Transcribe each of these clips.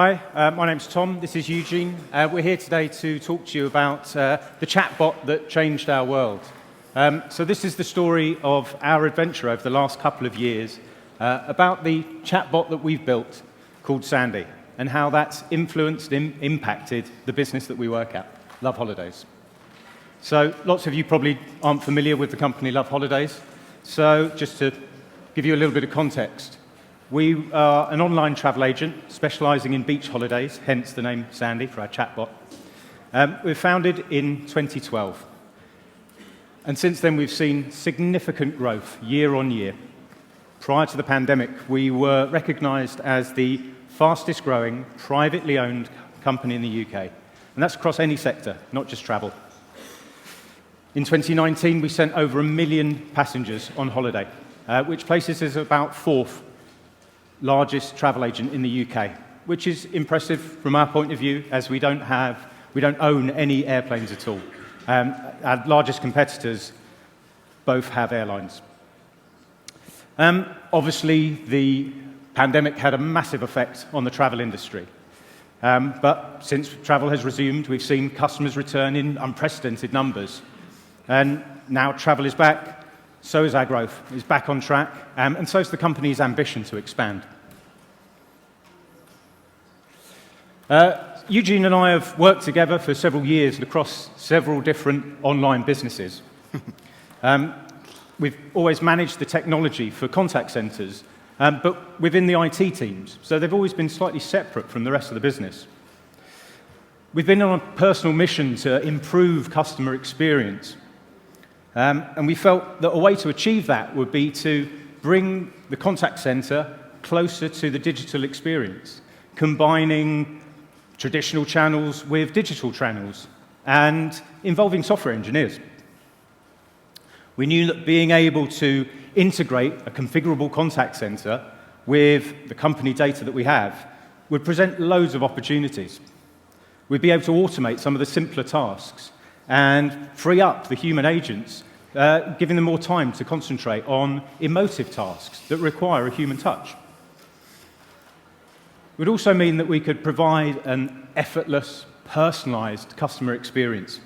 Hi, my name's Tom. This is Eugene. We're here today to talk to you about the chatbot that changed our world. So this is the story of our adventure over the last couple of years about the chatbot that we've built called Sandy and how that's influenced and impacted the business that we work at, Loveholidays. So lots of you probably aren't familiar with the company Loveholidays. So just to give you a little bit of context, we are an online travel agent specializing in beach holidays, hence the name Sandy for our chatbot. We were founded in 2012. And since then, we've seen significant growth year on year. Prior to the pandemic, we were recognized as the fastest growing privately owned company in the UK. And that's across any sector, not just travel. In 2019, we sent over 1 million passengers on holiday, which places us about fourth largest travel agent in the UK, which is impressive from our point of view, as we don't own any airplanes at all. Our largest competitors both have airlines. Obviously, the pandemic had a massive effect on the travel industry. But since travel has resumed, we've seen customers return in unprecedented numbers. And now travel is back. So is our growth. It's back on track, and so is the company's ambition to expand. Eugene and I have worked together for several years and across several different online businesses. We've always managed the technology for contact centers, but within the IT teams, so they've always been slightly separate from the rest of the business. We've been on a personal mission to improve customer experience. And we felt that a way to achieve that would be to bring the contact center closer to the digital experience, combining traditional channels with digital channels and involving software engineers. We knew that being able to integrate a configurable contact center with the company data that we have would present loads of opportunities. We'd be able to automate some of the simpler tasks and free up the human agents, giving them more time to concentrate on emotive tasks that require a human touch. It would also mean that we could provide an effortless, personalized customer experience.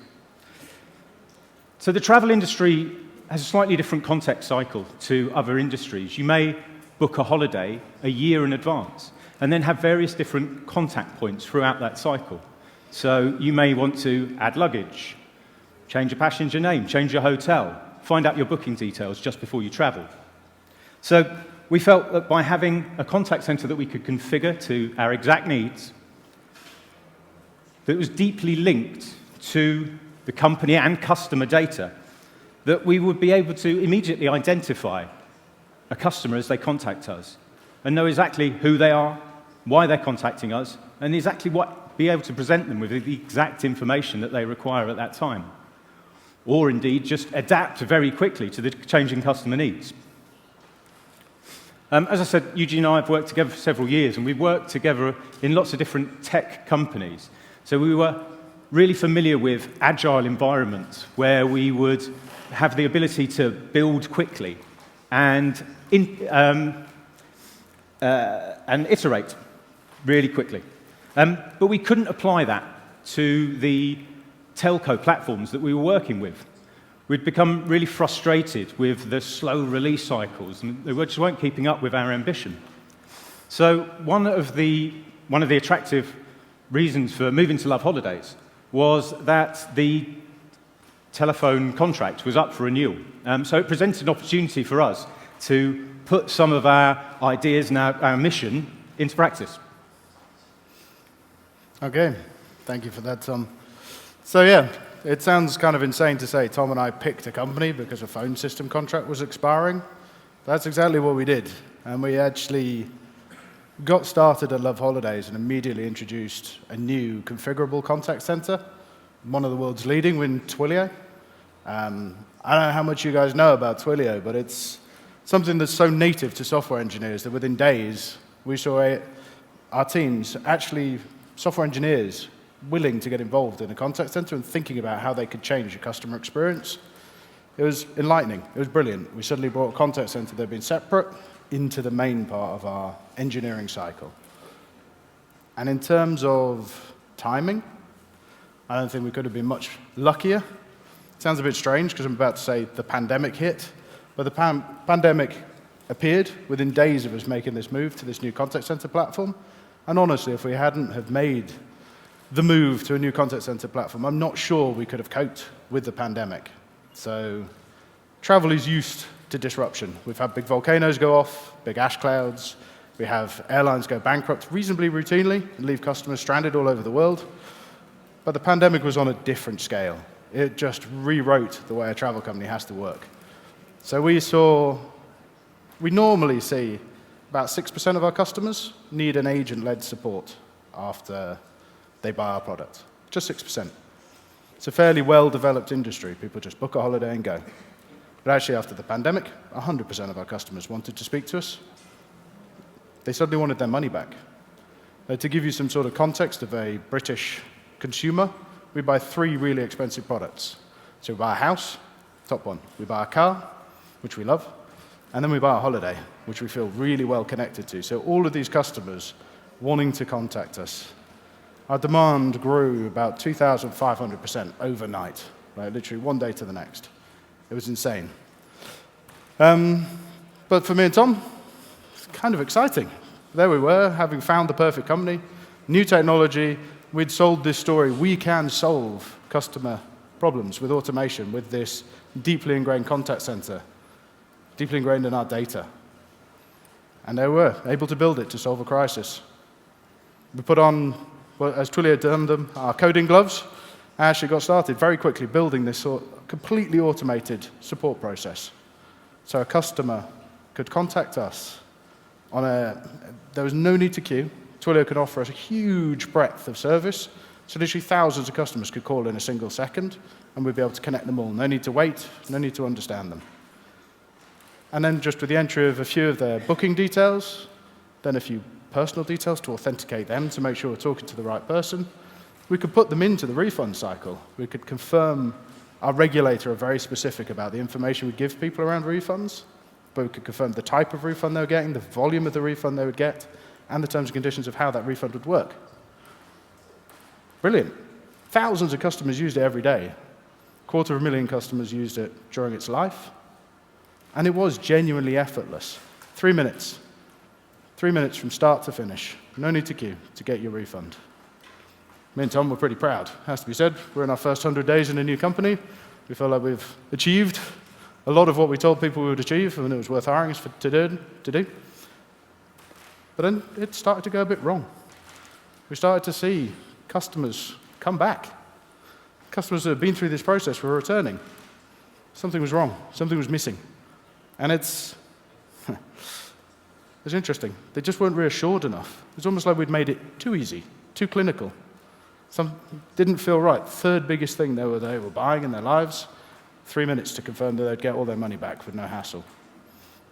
So the travel industry has a slightly different context cycle to other industries. You may book a holiday a year in advance and then have various different contact points throughout that cycle. So you may want to add luggage, change your passenger name, change your hotel, find out your booking details just before you travel. So we felt that by having a contact center that we could configure to our exact needs, that was deeply linked to the company and customer data, that we would be able to immediately identify a customer as they contact us and know exactly who they are, why they're contacting us, and exactly be able to present them with the exact information that they require at that time. Or indeed, just adapt very quickly to the changing customer needs. As I said, Eugene and I have worked together for several years, and we've worked together in lots of different tech companies. So we were really familiar with agile environments where we would have the ability to build quickly and iterate really quickly. But we couldn't apply that to the telco platforms that we were working with. We'd become really frustrated with the slow release cycles, and they just weren't keeping up with our ambition. So one of the attractive reasons for moving to Loveholidays was that the telephone contract was up for renewal. So it presented an opportunity for us to put some of our ideas and our mission into practice. Okay, thank you for that, Tom. So yeah, it sounds kind of insane to say Tom and I picked a company because a phone system contract was expiring. That's exactly what we did. And we actually got started at Loveholidays and immediately introduced a new configurable contact center, one of the world's leading with Twilio. I don't know how much you guys know about Twilio, but it's something that's so native to software engineers that within days we saw our teams, actually software engineers, willing to get involved in a contact center and thinking about how they could change the customer experience. It was enlightening. It was brilliant. We suddenly brought a contact center that had been separate into the main part of our engineering cycle. And in terms of timing, I don't think we could have been much luckier. It sounds a bit strange because I'm about to say the pandemic hit, but the pandemic appeared within days of us making this move to this new contact center platform. And honestly, if we hadn't have made the move to a new contact center platform, I'm not sure we could have coped with the pandemic. So travel is used to disruption. We've had big volcanoes go off, big ash clouds. We have airlines go bankrupt reasonably routinely and leave customers stranded all over the world. But the pandemic was on a different scale. It just rewrote the way a travel company has to work. So we normally see about 6% of our customers need an agent-led support after they buy our product. Just 6%. It's a fairly well-developed industry. People just book a holiday and go. But actually, after the pandemic, 100% of our customers wanted to speak to us. They suddenly wanted their money back. To give you some sort of context of a British consumer, we buy 3 really expensive products. So we buy a house, top one. We buy a car, which we love. And then we buy a holiday, which we feel really well connected to. So all of these customers wanting to contact us. Our demand grew about 2,500% overnight, right? Literally one day to the next. It was insane. But for me and Tom, it's kind of exciting. There we were, having found the perfect company, new technology. We'd sold this story. We can solve customer problems with automation, with this deeply ingrained contact center, deeply ingrained in our data. And there we were, able to build it to solve a crisis. We put on, well, as Twilio had done them, our coding gloves, and actually got started very quickly building this completely automated support process. So a customer could contact us there was no need to queue. Twilio could offer us a huge breadth of service, so literally thousands of customers could call in a single second, and we'd be able to connect them all. No need to wait, no need to understand them. And then just with the entry of a few of their booking details, then a few personal details to authenticate them to make sure we're talking to the right person, we could put them into the refund cycle. We could confirm our regulator are very specific about the information we give people around refunds, but we could confirm the type of refund they were getting, the volume of the refund they would get, and the terms and conditions of how that refund would work. Brilliant. Thousands of customers used it every day. 250,000 customers used it during its life. And it was genuinely effortless. 3 minutes. 3 minutes from start to finish. No need to queue to get your refund. Me and Tom were pretty proud, has to be said. We're in our first 100 days in a new company. We feel like we've achieved a lot of what we told people we would achieve, and it was worth hiring us to do. But then it started to go a bit wrong. We started to see customers come back. Customers that had been through this process were returning. Something was wrong. Something was missing. And it's interesting. They just weren't reassured enough. It was almost like we'd made it too easy, too clinical. Didn't feel right. Third biggest thing they were buying in their lives, 3 minutes to confirm that they'd get all their money back with no hassle.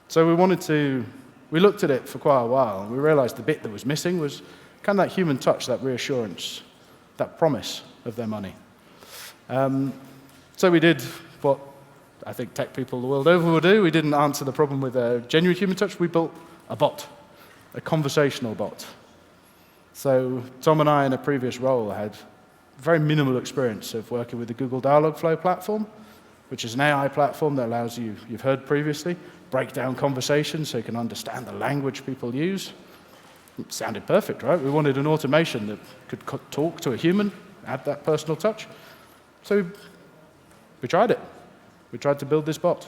So we looked at it for quite a while, and we realized the bit that was missing was kind of that human touch, that reassurance, that promise of their money. So we did what I think tech people the world over will do. We didn't answer the problem with a genuine human touch. We built a bot, a conversational bot. So Tom and I, in a previous role, had very minimal experience of working with the Google Dialogflow platform, which is an AI platform that allows you, you've heard previously, break down conversations so you can understand the language people use. It sounded perfect, right? We wanted an automation that could talk to a human, add that personal touch. So we tried it. We tried to build this bot.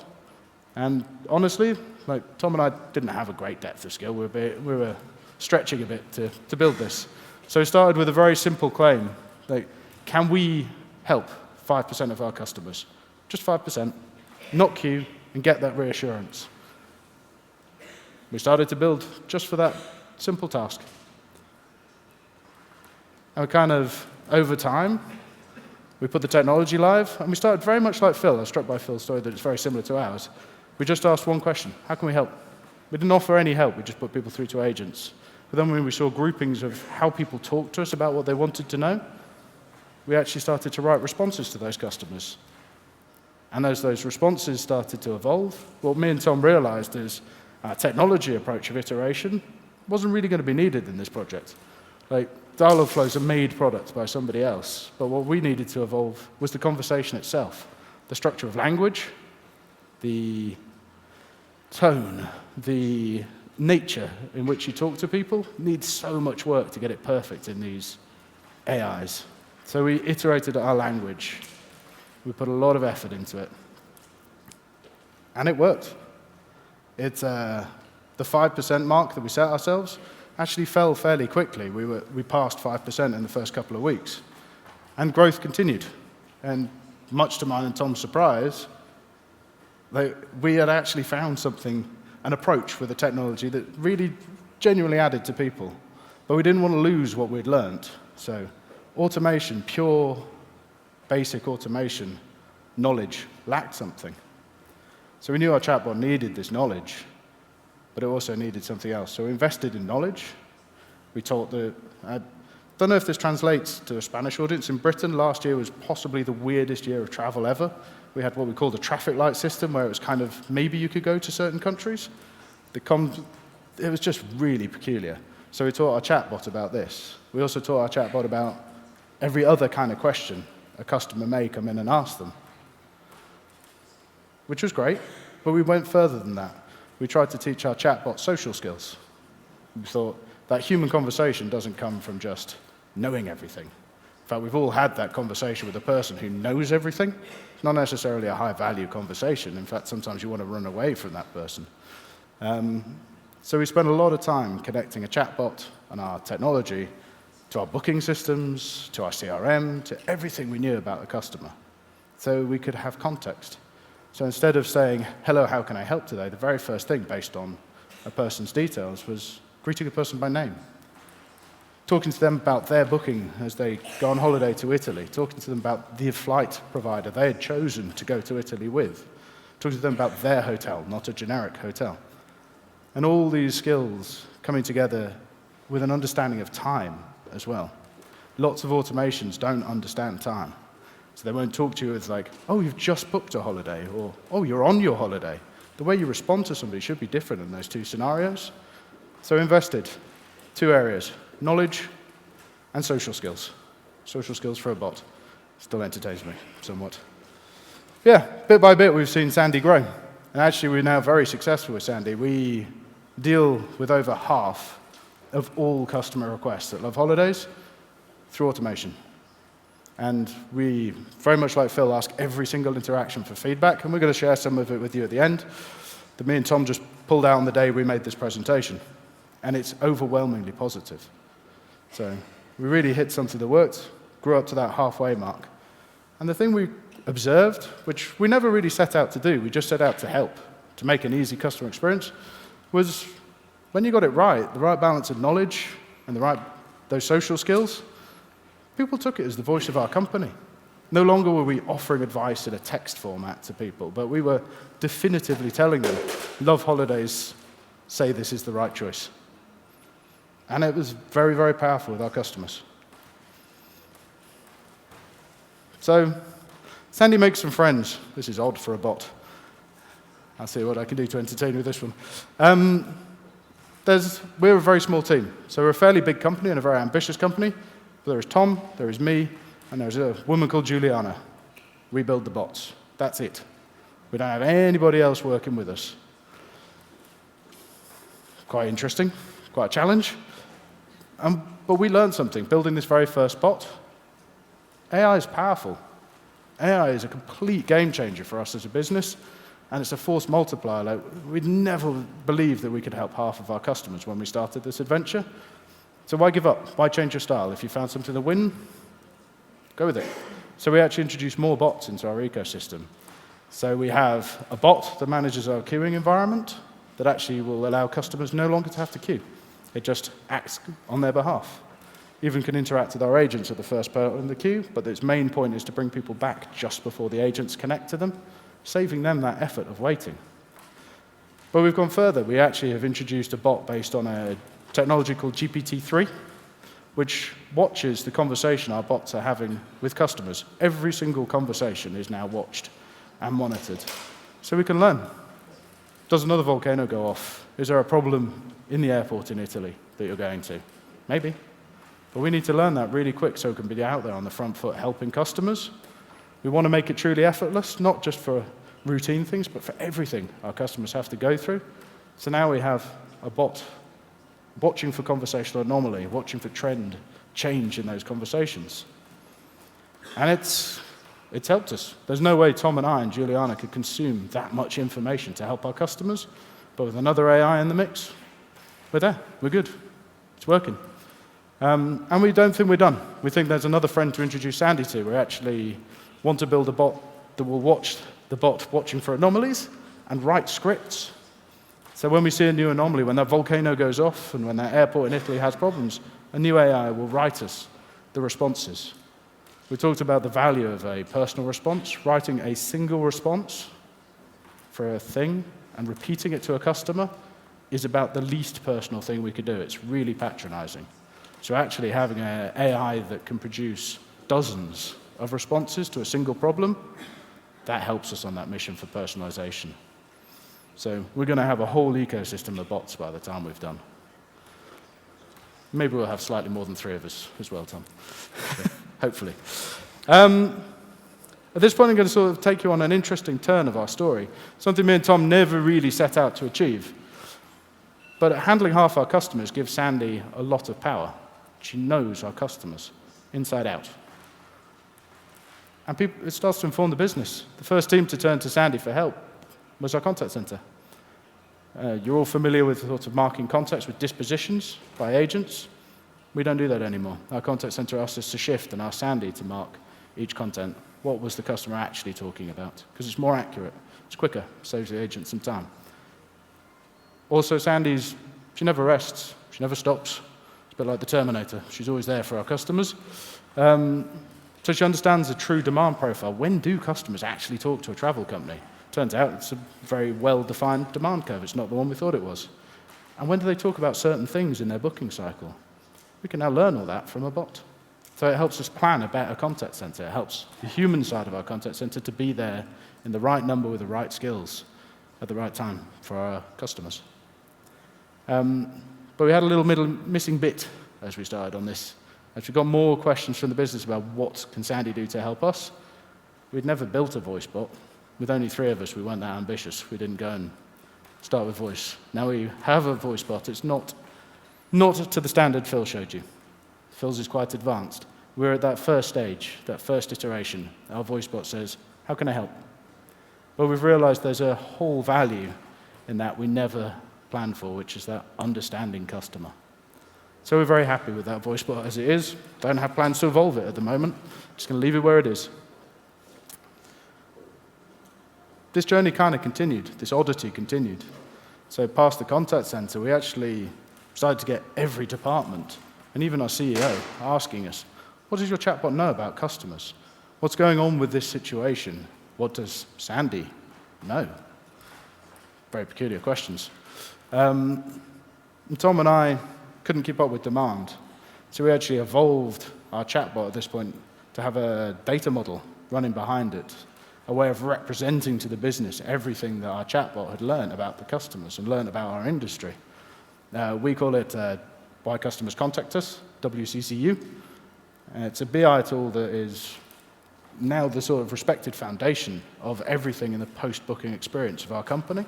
And honestly, like Tom and I didn't have a great depth of skill. We were stretching a bit to build this. So we started with a very simple claim. Like, can we help 5% of our customers? Just 5%, not queue, and get that reassurance. We started to build just for that simple task. And we kind of, over time, we put the technology live, and we started very much like Phil. I was struck by Phil's story that it's very similar to ours. We just asked one question: how can we help? We didn't offer any help. We just put people through to agents. But then when we saw groupings of how people talked to us about what they wanted to know, we actually started to write responses to those customers. And as those responses started to evolve, what me and Tom realized is our technology approach of iteration wasn't really going to be needed in this project. Like, dialogue flows are made products by somebody else, but what we needed to evolve was the conversation itself, the structure of language, the tone, the nature in which you talk to people needs so much work to get it perfect in these AIs. So we iterated our language. We put a lot of effort into it. And it worked. It's the 5% mark that we set ourselves actually fell fairly quickly. We passed 5% in the first couple of weeks. And growth continued. And much to mine and Tom's surprise, we had actually found something, an approach with the technology that really genuinely added to people. But we didn't want to lose what we'd learned. So automation, pure, basic automation, knowledge, lacked something. So we knew our chatbot needed this knowledge, but it also needed something else. So we invested in knowledge. We taught I don't know if this translates to a Spanish audience. In Britain, last year was possibly the weirdest year of travel ever. We had what we called a traffic light system, where it was kind of maybe you could go to certain countries. It was just really peculiar. So we taught our chatbot about this. We also taught our chatbot about every other kind of question a customer may come in and ask them, which was great, but we went further than that. We tried to teach our chatbot social skills. We thought that human conversation doesn't come from just knowing everything. In fact, we've all had that conversation with a person who knows everything. It's not necessarily a high-value conversation. In fact, sometimes you want to run away from that person. So we spent a lot of time connecting a chatbot and our technology to our booking systems, to our CRM, to everything we knew about the customer, so we could have context. So instead of saying, hello, how can I help today, the very first thing based on a person's details was greeting a person by name, talking to them about their booking as they go on holiday to Italy, talking to them about the flight provider they had chosen to go to Italy with, talking to them about their hotel, not a generic hotel. And all these skills coming together with an understanding of time as well. Lots of automations don't understand time. So they won't talk to you as like, oh, you've just booked a holiday, or, oh, you're on your holiday. The way you respond to somebody should be different in those two scenarios. So invested, two areas, knowledge and social skills. Social skills for a bot. Still entertains me somewhat. Yeah, bit by bit we've seen Sandy grow. And actually we're now very successful with Sandy. We deal with over half of all customer requests at Loveholidays through automation. And we, very much like Phil, ask every single interaction for feedback, and we're going to share some of it with you at the end, that me and Tom just pulled out on the day we made this presentation. And it's overwhelmingly positive. So we really hit something that worked, grew up to that halfway mark. And the thing we observed, which we never really set out to do, we just set out to help, to make an easy customer experience, was when you got it right, the right balance of knowledge and those social skills, people took it as the voice of our company. No longer were we offering advice in a text format to people, but we were definitively telling them, Loveholidays say this is the right choice. And it was very, very powerful with our customers. So, Sandy makes some friends. This is odd for a bot. I'll see what I can do to entertain with this one. We're a very small team. So we're a fairly big company and a very ambitious company. There is Tom, there is me, and there's a woman called Juliana. We build the bots. That's it. We don't have anybody else working with us. Quite interesting, quite a challenge. But we learned something. Building this very first bot, AI is powerful. AI is a complete game changer for us as a business, and it's a force multiplier. Like, we'd never believed that we could help half of our customers when we started this adventure. So why give up? Why change your style? If you found something to win, go with it. So we actually introduced more bots into our ecosystem. So we have a bot that manages our queuing environment that actually will allow customers no longer to have to queue. It just acts on their behalf. Even can interact with our agents at the first part in the queue, but its main point is to bring people back just before the agents connect to them, saving them that effort of waiting. But we've gone further. We actually have introduced a bot based on a technology called GPT-3, which watches the conversation our bots are having with customers. Every single conversation is now watched and monitored. So we can learn. Does another volcano go off? Is there a problem in the airport in Italy that you're going to? Maybe. But we need to learn that really quick so we can be out there on the front foot helping customers. We want to make it truly effortless, not just for routine things, but for everything our customers have to go through. So now we have a bot watching for conversational anomaly, watching for trend change in those conversations. And it's helped us. There's no way Tom and I and Juliana could consume that much information to help our customers, but with another AI in the mix, we're there, we're good, it's working. And we don't think we're done. We think there's another friend to introduce Sandy to. We actually want to build a bot that will watch the bot watching for anomalies and write scripts. So when we see a new anomaly, when that volcano goes off and when that airport in Italy has problems, a new AI will write us the responses. We talked about the value of a personal response. Writing a single response for a thing and repeating it to a customer is about the least personal thing we could do. It's really patronizing. So actually having an AI that can produce dozens of responses to a single problem, that helps us on that mission for personalization. So we're going to have a whole ecosystem of bots by the time we've done. Maybe we'll have slightly more than 3 of us as well, Tom. Hopefully. At this point, I'm going to sort of take you on an interesting turn of our story, something me and Tom never really set out to achieve. But handling half our customers gives Sandy a lot of power. She knows our customers inside out. And it starts to inform the business. The first team to turn to Sandy for help was our contact center. You're all familiar with sort of marking contacts with dispositions by agents. We don't do that anymore. Our contact center asks us to shift and ask Sandy to mark each content. What was the customer actually talking about? Because it's more accurate, it's quicker, saves the agent some time. Also, she never rests, she never stops. It's a bit like the Terminator. She's always there for our customers. So she understands the true demand profile. When do customers actually talk to a travel company? Turns out it's a very well-defined demand curve. It's not the one we thought it was. And when do they talk about certain things in their booking cycle? We can now learn all that from a bot. So it helps us plan a better contact center. It helps the human side of our contact center to be there in the right number with the right skills at the right time for our customers. But we had a little missing bit as we started on this. As we got more questions from the business about what can Sandy do to help us, we'd never built a voice bot. With only 3 of us, we weren't that ambitious. We didn't go and start with voice. Now we have a voice bot. It's not to the standard Phil showed you. Phil's is quite advanced. We're at that first stage, that first iteration. Our voice bot says, how can I help? But we've realized there's a whole value in that we never planned for, which is that understanding customer. So we're very happy with that voice bot as it is. Don't have plans to evolve it at the moment. Just going to leave it where it is. This journey kind of continued. This oddity continued. So past the contact center, we actually started to get every department, and even our CEO, asking us, what does your chatbot know about customers? What's going on with this situation? What does Sandy know? Very peculiar questions. And Tom and I couldn't keep up with demand, so we actually evolved our chatbot at this point to have a data model running behind it, a way of representing to the business everything that our chatbot had learned about the customers and learned about our industry. We call it Why Customers Contact Us, WCCU. It's a BI tool that is now the sort of respected foundation of everything in the post-booking experience of our company.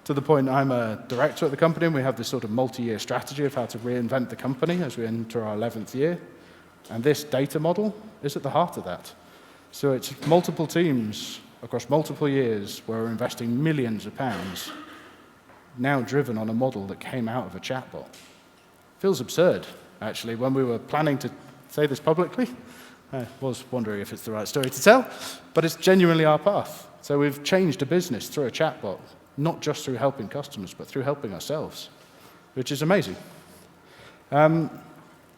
To the point I'm a director at the company, and we have this sort of multi-year strategy of how to reinvent the company as we enter our 11th year. And this data model is at the heart of that. So it's multiple teams across multiple years where we're investing millions of pounds, now driven on a model that came out of a chatbot. Feels absurd, actually, when we were planning to say this publicly. I was wondering if it's the right story to tell, but it's genuinely our path. So we've changed a business through a chatbot, not just through helping customers, but through helping ourselves, which is amazing. And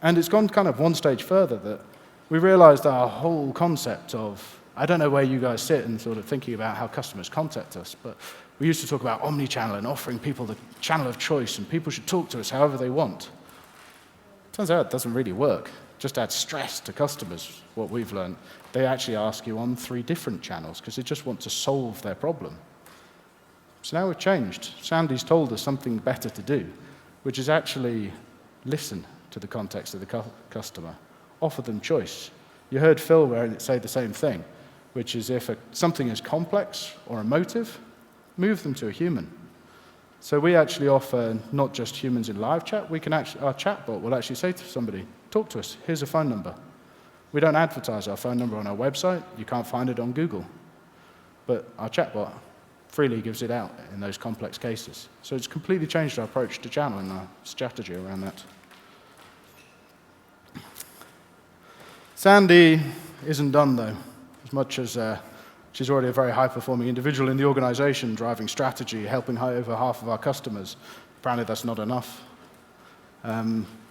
it's gone kind of one stage further that we realized our whole concept of, I don't know where you guys sit in sort of thinking about how customers contact us, but we used to talk about omni-channel and offering people the channel of choice, and people should talk to us however they want. Turns out it doesn't really work. Just adds stress to customers, what we've learned. They actually ask you on 3 different channels because they just want to solve their problem. So now we've changed. Sandy's told us something better to do, which is actually listen to the context of the customer. Offer them choice. You heard Phil say the same thing, which is if something is complex or emotive, move them to a human. So we actually offer not just humans in live chat, our chatbot will actually say to somebody, talk to us, here's a phone number. We don't advertise our phone number on our website, you can't find it on Google. But our chatbot freely gives it out in those complex cases. So it's completely changed our approach to channel and our strategy around that. Sandy isn't done though, as much as she's already a very high-performing individual in the organization, driving strategy, helping over half of our customers. Apparently that's not enough.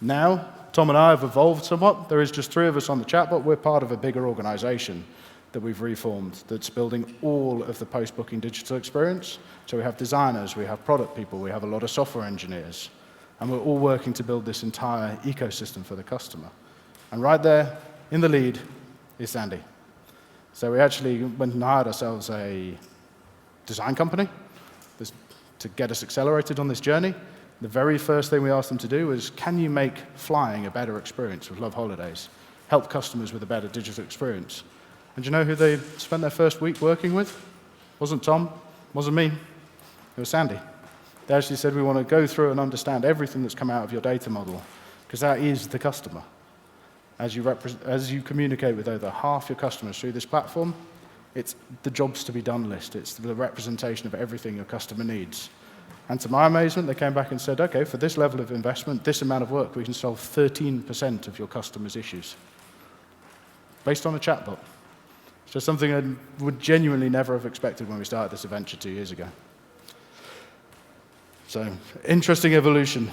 Now, Tom and I have evolved somewhat. There is just 3 of us on the chatbot. We're part of a bigger organization that we've reformed that's building all of the post-booking digital experience. So we have designers, we have product people, we have a lot of software engineers, and we're all working to build this entire ecosystem for the customer. And right there, in the lead, is Sandy. So we actually went and hired ourselves a design company to get us accelerated on this journey. The very first thing we asked them to do was, can you make flying a better experience with Loveholidays? Help customers with a better digital experience. And do you know who they spent their first week working with? Wasn't Tom, wasn't me, it was Sandy. They actually said, we want to go through and understand everything that's come out of your data model, because that is the customer. As you communicate with over half your customers through this platform, it's the jobs to be done list. It's the representation of everything your customer needs. And to my amazement, they came back and said, okay, for this level of investment, this amount of work, we can solve 13% of your customers' issues. Based on a chatbot. So something I would genuinely never have expected when we started this adventure 2 years ago. So, interesting evolution.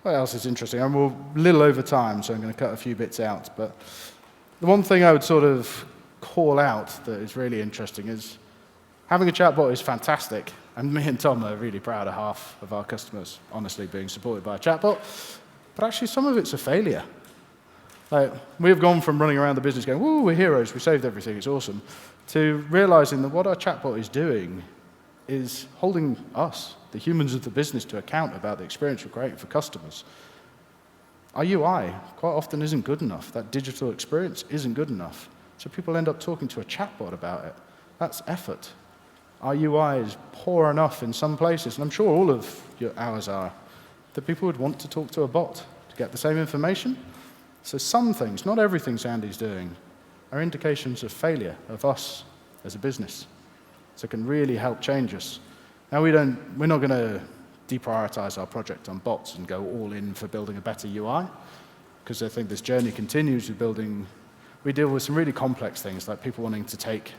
What else is interesting? I'm a little over time, so I'm going to cut a few bits out. But the one thing I would sort of call out that is really interesting is having a chatbot is fantastic. And me and Tom are really proud of half of our customers, honestly, being supported by a chatbot. But actually, some of it's a failure. Like, we have gone from running around the business going, woo, we're heroes, we saved everything, it's awesome, to realizing that what our chatbot is doing is holding us, the humans of the business, to account about the experience we're creating for customers. Our UI quite often isn't good enough. That digital experience isn't good enough. So people end up talking to a chatbot about it. That's effort. Our UI is poor enough in some places, and I'm sure all of ours are, that people would want to talk to a bot to get the same information. So some things, not everything Sandy's doing, are indications of failure of us as a business. So it can really help change us. Now we're not going to deprioritize our project on bots and go all in for building a better UI, because I think this journey continues with building. We deal with some really complex things, like people wanting to take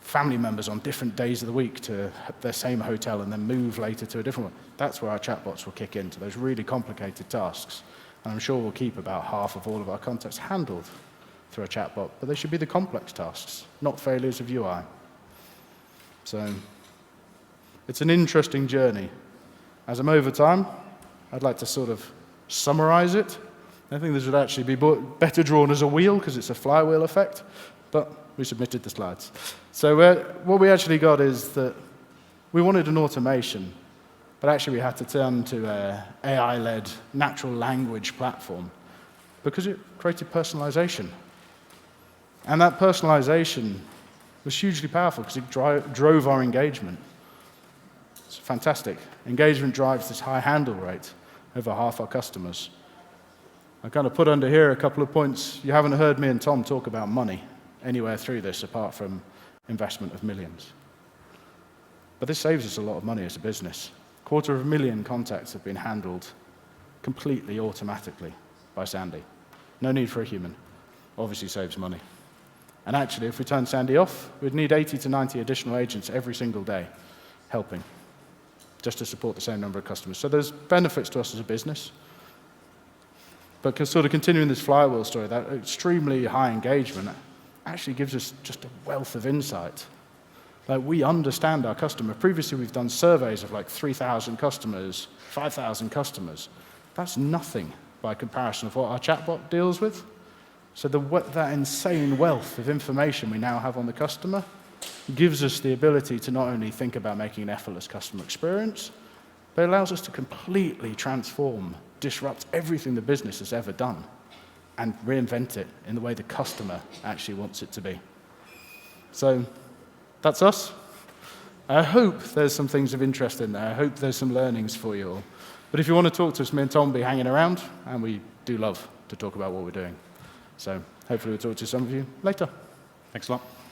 family members on different days of the week to their same hotel and then move later to a different one. That's where our chatbots will kick into those really complicated tasks. And I'm sure we'll keep about half of all of our contacts handled through a chatbot, but they should be the complex tasks, not failures of UI. So it's an interesting journey. As I'm over time, I'd like to sort of summarize it. I think this would actually be better drawn as a wheel, because it's a flywheel effect, but we submitted the slides. So what we actually got is that we wanted an automation, but actually we had to turn to an AI-led natural language platform because it created personalization. And that personalization was hugely powerful because it drove our engagement. It's fantastic. Engagement drives this high handle rate over half our customers. I kind of put under here a couple of points. You haven't heard me and Tom talk about money anywhere through this apart from investment of millions. But this saves us a lot of money as a business. 250,000 contacts have been handled completely automatically by Sandy. No need for a human. Obviously saves money. And actually, if we turn Sandy off, we'd need 80 to 90 additional agents every single day helping, just to support the same number of customers. So there's benefits to us as a business. But sort of continuing this flywheel story, that extremely high engagement actually gives us just a wealth of insight. Like, we understand our customer. Previously, we've done surveys of like 3,000 customers, 5,000 customers. That's nothing by comparison of what our chatbot deals with. So that insane wealth of information we now have on the customer gives us the ability to not only think about making an effortless customer experience, but it allows us to completely transform, disrupt everything the business has ever done, and reinvent it in the way the customer actually wants it to be. So that's us. I hope there's some things of interest in there. I hope there's some learnings for you all. But if you want to talk to us, me and Tom will be hanging around, and we do love to talk about what we're doing. So hopefully we'll talk to some of you later. Thanks a lot.